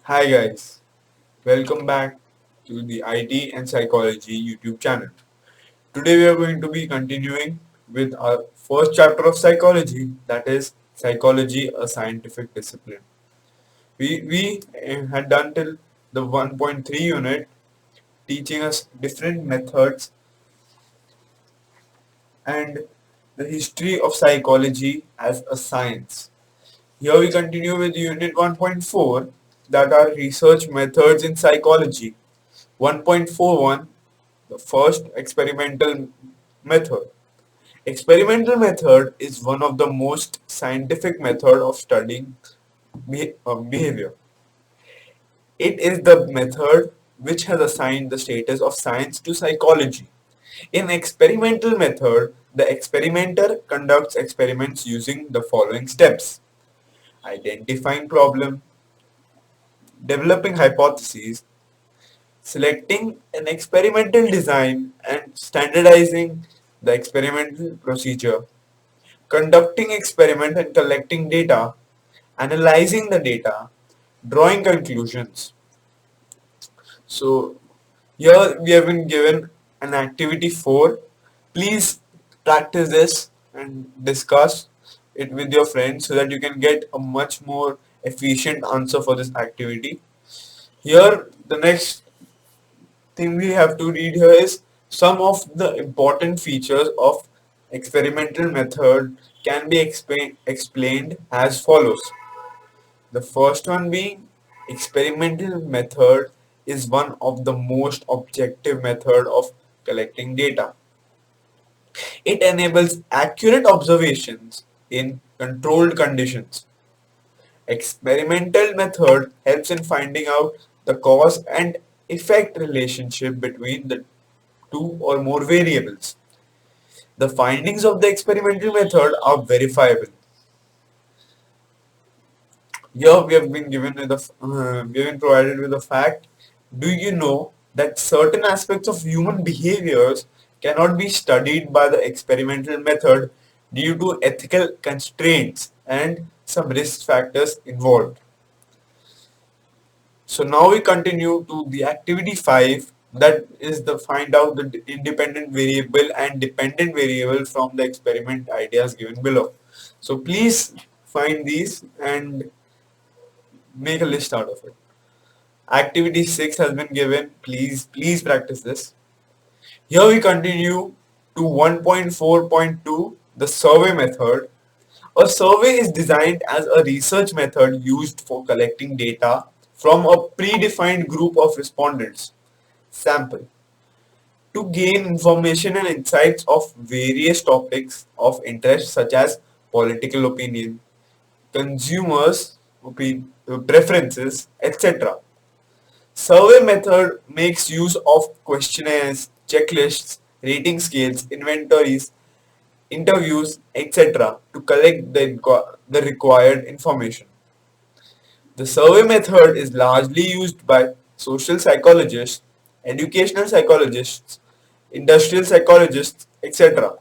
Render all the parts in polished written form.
Hi guys, welcome back to the IT and Psychology YouTube channel. Today we are going to be continuing with our first chapter of psychology, that is Psychology, a Scientific Discipline. We had done till the 1.3 unit teaching us different methods and the history of psychology as a science. Here we continue with unit 1.4, that are research methods in psychology. 1.41, the first experimental method. Experimental method is one of the most scientific method of studying behavior. It is the method which has assigned the status of science to psychology. In experimental method, the experimenter conducts experiments using the following steps: identifying problem, developing hypotheses, selecting an experimental design and standardizing the experimental procedure, conducting experiment and collecting data, analyzing the data, drawing conclusions. So here we have been given an activity 4. Please practice this and discuss it with your friends so that you can get a much more efficient answer for this activity. Here the next thing we have to read here is some of the important features of experimental method can be explained as follows. The first one being, experimental method is one of the most objective method of collecting data. It enables accurate observations in controlled conditions. Experimental method helps in finding out the cause and effect relationship between the two or more variables. The findings of the experimental method are verifiable. Here we have been given with we have been provided with a fact. Do you know that certain aspects of human behaviors cannot be studied by the experimental method due to ethical constraints and some risk factors involved? So now we continue to the activity 5, that is the find out the independent variable and dependent variable from the experiment ideas given below. So please find these and make a list out of it. Activity 6 has been given. Please practice this. Here we continue to 1.4.2, the survey method. A survey is designed as a research method used for collecting data from a predefined group of respondents sample to gain information and insights of various topics of interest such as political opinion, consumers' preferences, etc. Survey method makes use of questionnaires, checklists, rating scales, inventories, interviews, etc. to collect the required information. The survey method is largely used by social psychologists, educational psychologists, industrial psychologists, etc.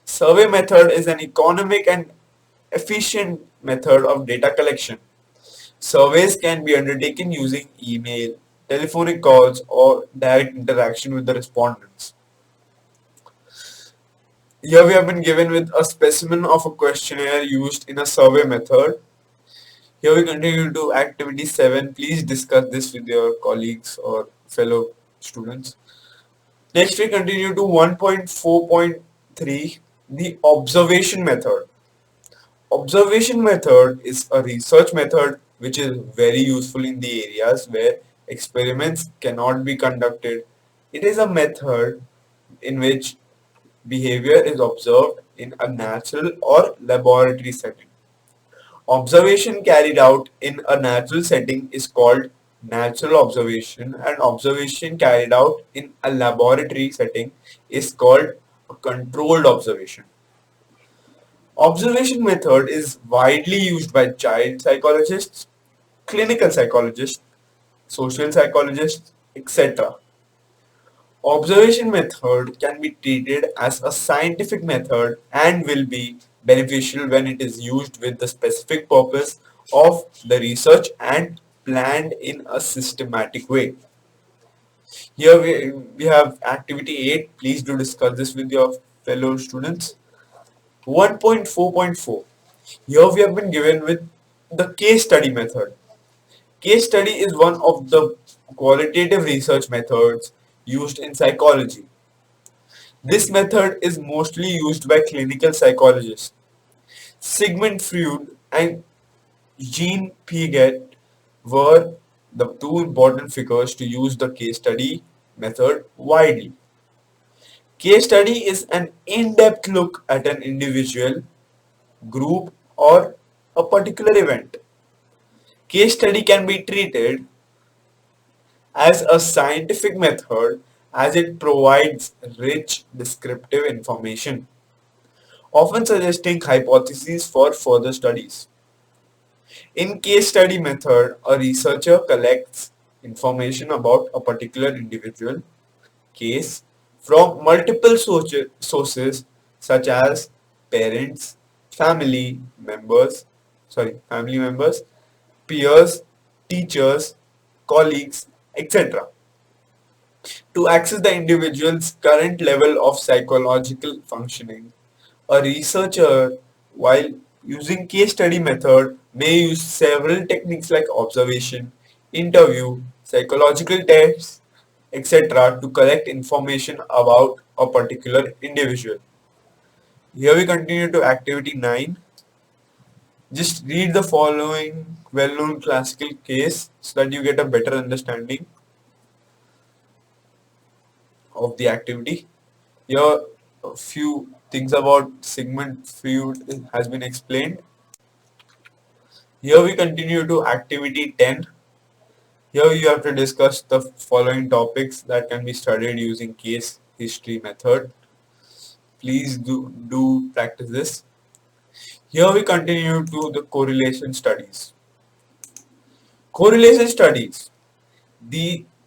Survey method is an economic and efficient method of data collection. Surveys can be undertaken using email, telephonic calls, or direct interaction with the respondents. Here we have been given with a specimen of a questionnaire used in a survey method. Here we continue to activity 7. Please discuss this with your colleagues or fellow students. Next we continue to 1.4.3, the observation method. Observation method is a research method which is very useful in the areas where experiments cannot be conducted. It is a method in which behavior is observed in a natural or laboratory setting. Observation carried out in a natural setting is called natural observation, and observation carried out in a laboratory setting is called a controlled observation. Observation method is widely used by child psychologists, clinical psychologists, social psychologists, etc. Observation method can be treated as a scientific method and will be beneficial when it is used with the specific purpose of the research and planned in a systematic way. Here we have activity 8. Please do discuss this with your fellow students. 1.4.4. Here we have been given with the case study method. Case study is one of the qualitative research methods used in psychology. This method is mostly used by clinical psychologists. Sigmund Freud and Jean Piaget were the two important figures to use the case study method widely. Case study is an in-depth look at an individual, group, or a particular event. Case study can be treated as a scientific method as it provides rich descriptive information, often suggesting hypotheses for further studies. In case study method, a researcher collects information about a particular individual case from multiple sources such as parents, family members, peers, teachers, colleagues, etc. To access the individual's current level of psychological functioning. A researcher, while using case study method, may use several techniques like observation, interview, psychological tests, etc. to collect information about a particular individual. Here we continue to activity 9. Just read the following well-known classical case so that you get a better understanding of the activity. Here a few things about Sigmund Freud has been explained. Here we continue to activity 10. Here you have to discuss the following topics that can be studied using case history method. Please do practice this. Here we continue to the correlation studies. Correlation studies.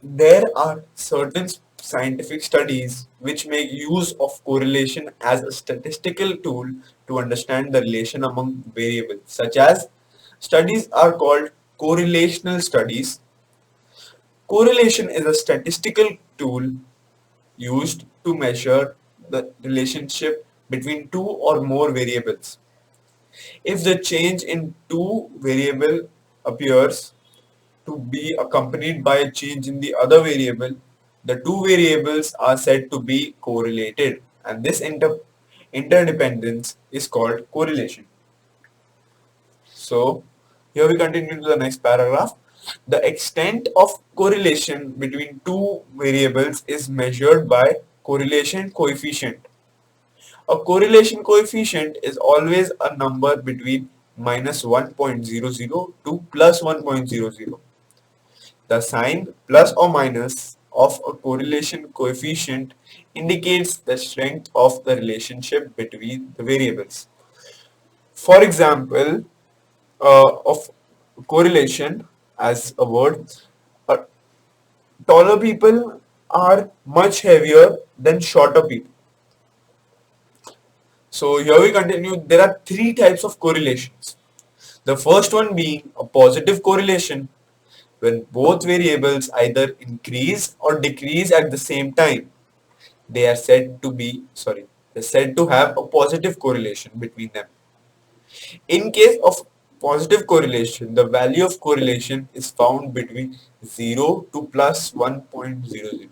There are certain scientific studies which make use of correlation as a statistical tool to understand the relation among variables, such as studies are called correlational studies. Correlation is a statistical tool used to measure the relationship between two or more variables. If the change in two variable appears to be accompanied by a change in the other variable, the two variables are said to be correlated, and this interdependence is called correlation. So here we continue to the next paragraph. The extent of correlation between two variables is measured by correlation coefficient. A correlation coefficient is always a number between -1.00 to +1.00. The sign plus or minus of a correlation coefficient indicates the strength of the relationship between the variables. For example, of correlation as a word, uh, taller people are much heavier than shorter people. So here we continue. There are three types of correlations. The first one being a positive correlation, when both variables either increase or decrease at the same time. They are said to be, they're said to have a positive correlation between them. In case of positive correlation, the value of correlation is found between 0 to +1.00.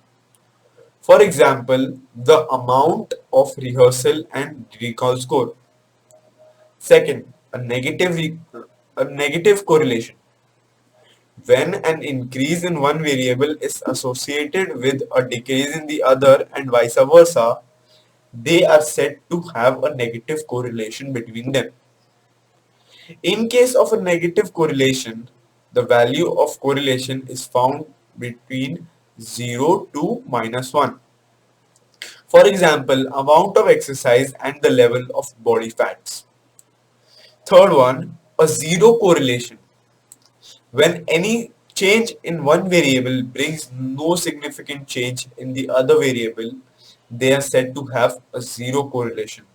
For example, the amount of rehearsal and recall score. Second, a negative correlation. When an increase in one variable is associated with a decrease in the other and vice versa, they are said to have a negative correlation between them. In case of a negative correlation, the value of correlation is found between 0 to -1. For example, amount of exercise and the level of body fats. Third one, a zero correlation. When any change in one variable brings no significant change in the other variable, they are said to have a zero correlation.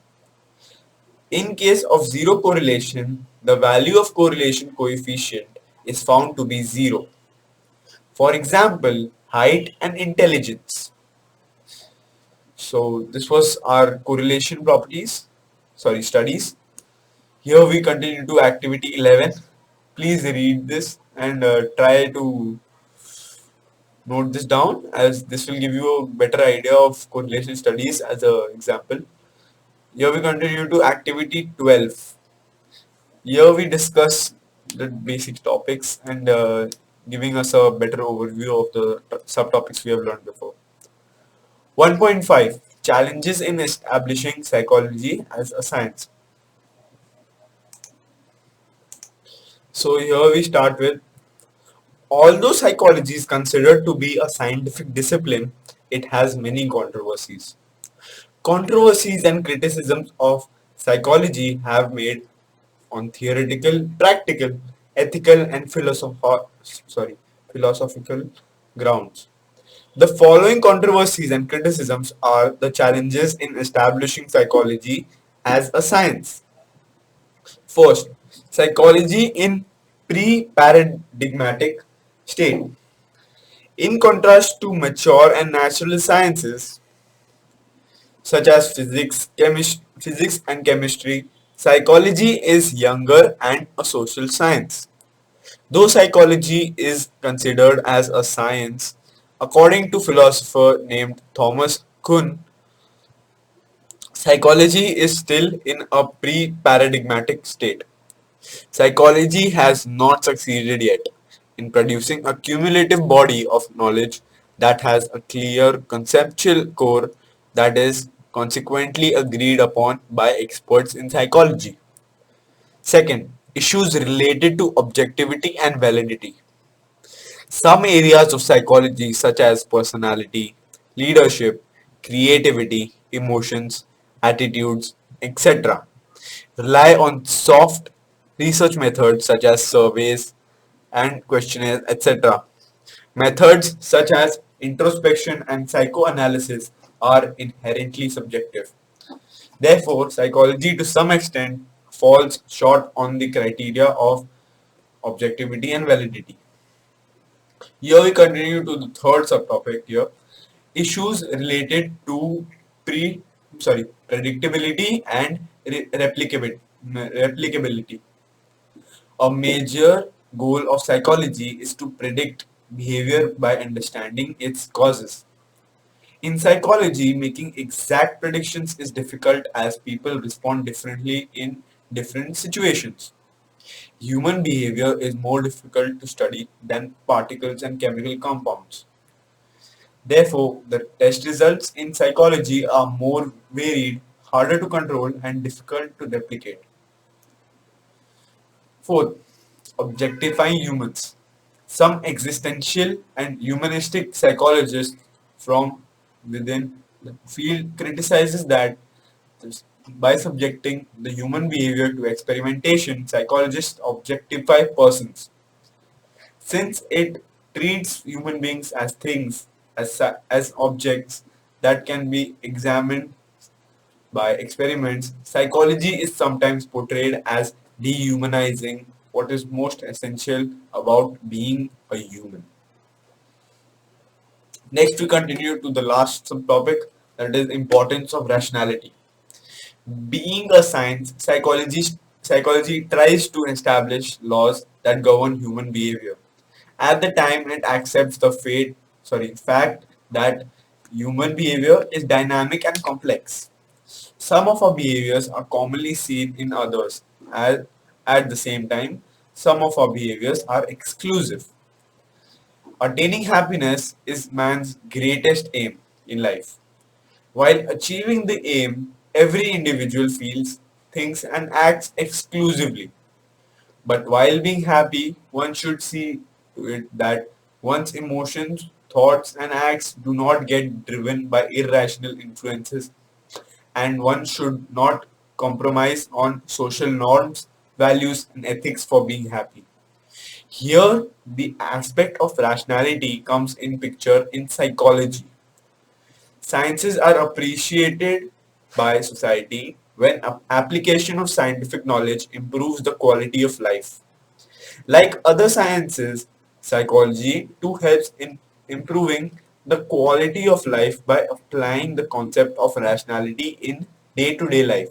In case of zero correlation, the value of correlation coefficient is found to be zero. For example, height and intelligence. So this was our correlation properties, sorry, studies. Here we continue to activity 11. Please read this and try to note this down, as this will give you a better idea of correlation studies as an example. Here we continue to activity 12. Here we discuss the basic topics and giving us a better overview of the subtopics we have learned before. 1.5 Challenges in establishing psychology as a science. So here we start with, although psychology is considered to be a scientific discipline, it has many controversies. Controversies and criticisms of psychology have made on theoretical, practical, ethical, and philosophical grounds. The following controversies and criticisms are the challenges in establishing psychology as a science. First, psychology in pre-paradigmatic state. In contrast to mature and natural sciences such as physics and chemistry, psychology is younger and a social science. Though psychology is considered as a science, according to philosopher named Thomas Kuhn, psychology is still in a pre-paradigmatic state. Psychology has not succeeded yet in producing a cumulative body of knowledge that has a clear conceptual core that is consequently agreed upon by experts in psychology. Second, issues related to objectivity and validity. Some areas of psychology, such as personality, leadership, creativity, emotions, attitudes, etc., rely on soft research methods such as surveys and questionnaires, etc. Methods such as introspection and psychoanalysis are inherently subjective. Therefore, psychology to some extent falls short on the criteria of objectivity and validity. Here we continue to the third subtopic here. Issues related to pre predictability and replicability. A major goal of psychology is to predict behavior by understanding its causes. In psychology, making exact predictions is difficult as people respond differently in different situations. Human behavior is more difficult to study than particles and chemical compounds. Therefore, the test results in psychology are more varied, harder to control, and difficult to replicate. Fourth, objectifying humans. Some existential and humanistic psychologists from within the field criticizes that by subjecting the human behavior to experimentation, psychologists objectify persons. Since it treats human beings as things, as objects that can be examined by experiments, psychology is sometimes portrayed as dehumanizing what is most essential about being a human. Next, we continue to the last subtopic, that is importance of rationality. Being a science, psychology tries to establish laws that govern human behavior. At the time, it accepts the fact that human behavior is dynamic and complex. Some of our behaviors are commonly seen in others. At the same time, some of our behaviors are exclusive. Attaining happiness is man's greatest aim in life. While achieving the aim, every individual feels, thinks, and acts exclusively. But while being happy, one should see to it that one's emotions, thoughts, and acts do not get driven by irrational influences, and one should not compromise on social norms, values, and ethics for being happy. Here, the aspect of rationality comes in picture in psychology. Sciences are appreciated by society when application of scientific knowledge improves the quality of life. Like other sciences, psychology too helps in improving the quality of life by applying the concept of rationality in day-to-day life.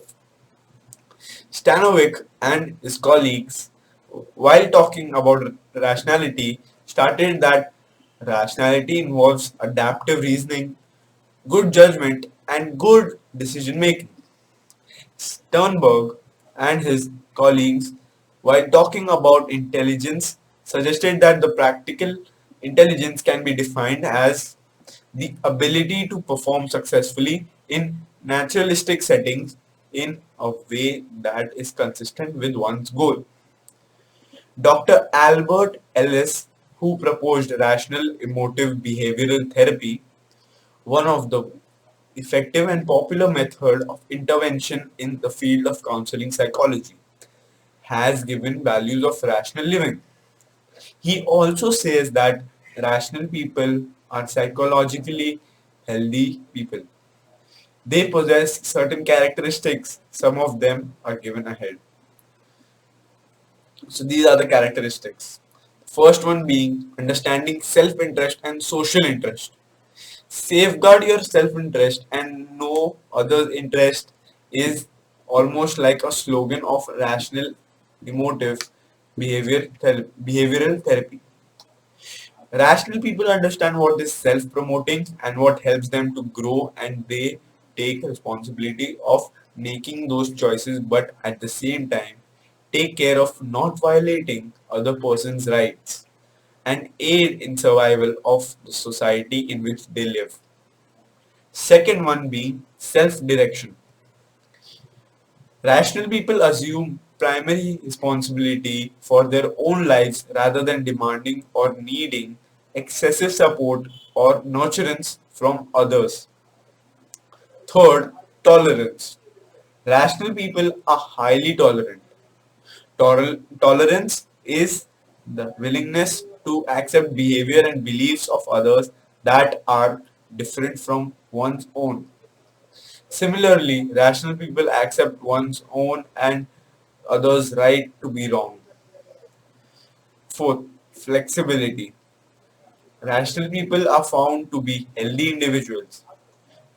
Stanovic and his colleagues, while talking about rationality, stated that rationality involves adaptive reasoning, good judgment, and good decision making. Sternberg and his colleagues, while talking about intelligence, suggested that the practical intelligence can be defined as the ability to perform successfully in naturalistic settings in a way that is consistent with one's goal. Dr. Albert Ellis, who proposed rational emotive behavioral therapy, one of the effective and popular method of intervention in the field of counseling psychology, has given values of rational living. He also says that rational people are psychologically healthy people. They possess certain characteristics. Some of them are given ahead. So these are the characteristics. First one being understanding self-interest and social interest. Safeguard your self-interest and no other interest is almost like a slogan of rational emotive behavioral therapy. Rational people understand what is self-promoting and what helps them to grow, and they take responsibility of making those choices, but at the same time take care of not violating other person's rights and aid in survival of the society in which they live. Second one being self-direction. Rational people assume primary responsibility for their own lives rather than demanding or needing excessive support or nurturance from others. Third, tolerance. Rational people are highly tolerant. Tolerance is the willingness to accept behavior and beliefs of others that are different from one's own. Similarly, rational people accept one's own and others' right to be wrong. Fourth, flexibility. Rational people are found to be healthy individuals.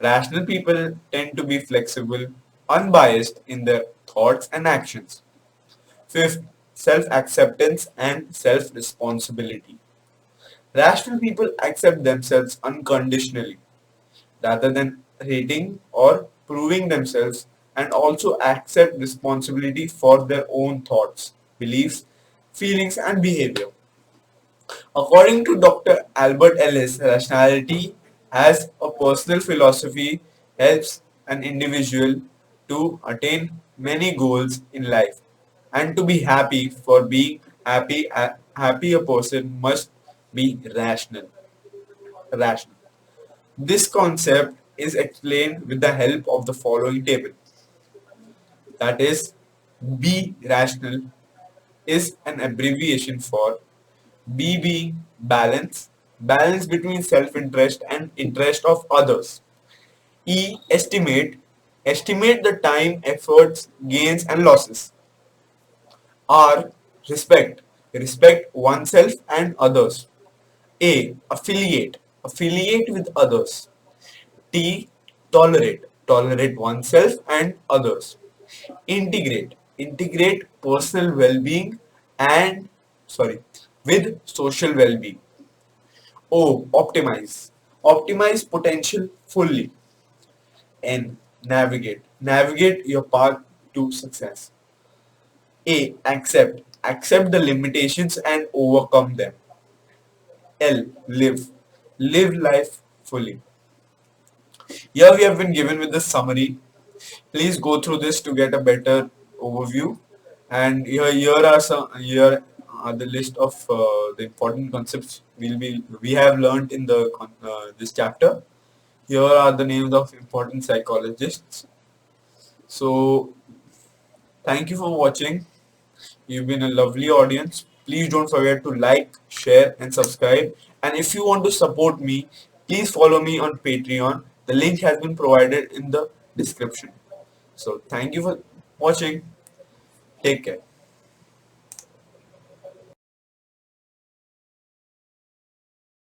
Rational people tend to be flexible, unbiased in their thoughts and actions. Fifth, self-acceptance and self-responsibility. Rational people accept themselves unconditionally rather than hating or proving themselves, and also accept responsibility for their own thoughts, beliefs, feelings, and behavior. According to Dr. Albert Ellis, rationality as a personal philosophy helps an individual to attain many goals in life and to be happy. For being happy a person must be rational. This concept is explained with the help of the following table. That is, be rational is an abbreviation for B being balance, balance between self-interest and interest of others. E, estimate, estimate the time, efforts, gains and losses. R, respect, respect oneself and others. A, affiliate, affiliate with others. T, tolerate, tolerate oneself and others. Integrate, integrate personal well-being and sorry with social well-being. O, optimize, optimize potential fully. N, navigate, navigate your path to success. A, accept, accept the limitations and overcome them. L, live, live life fully. Here we have been given with the summary. Please go through this to get a better overview. And here are the list of the important concepts we have learned in the this chapter. Here are the names of important psychologists. So thank you for watching. You've been a lovely audience. Please don't forget to like, share, and subscribe. And if you want to support me, please follow me on Patreon. The link has been provided in the description. So thank you for watching. Take care.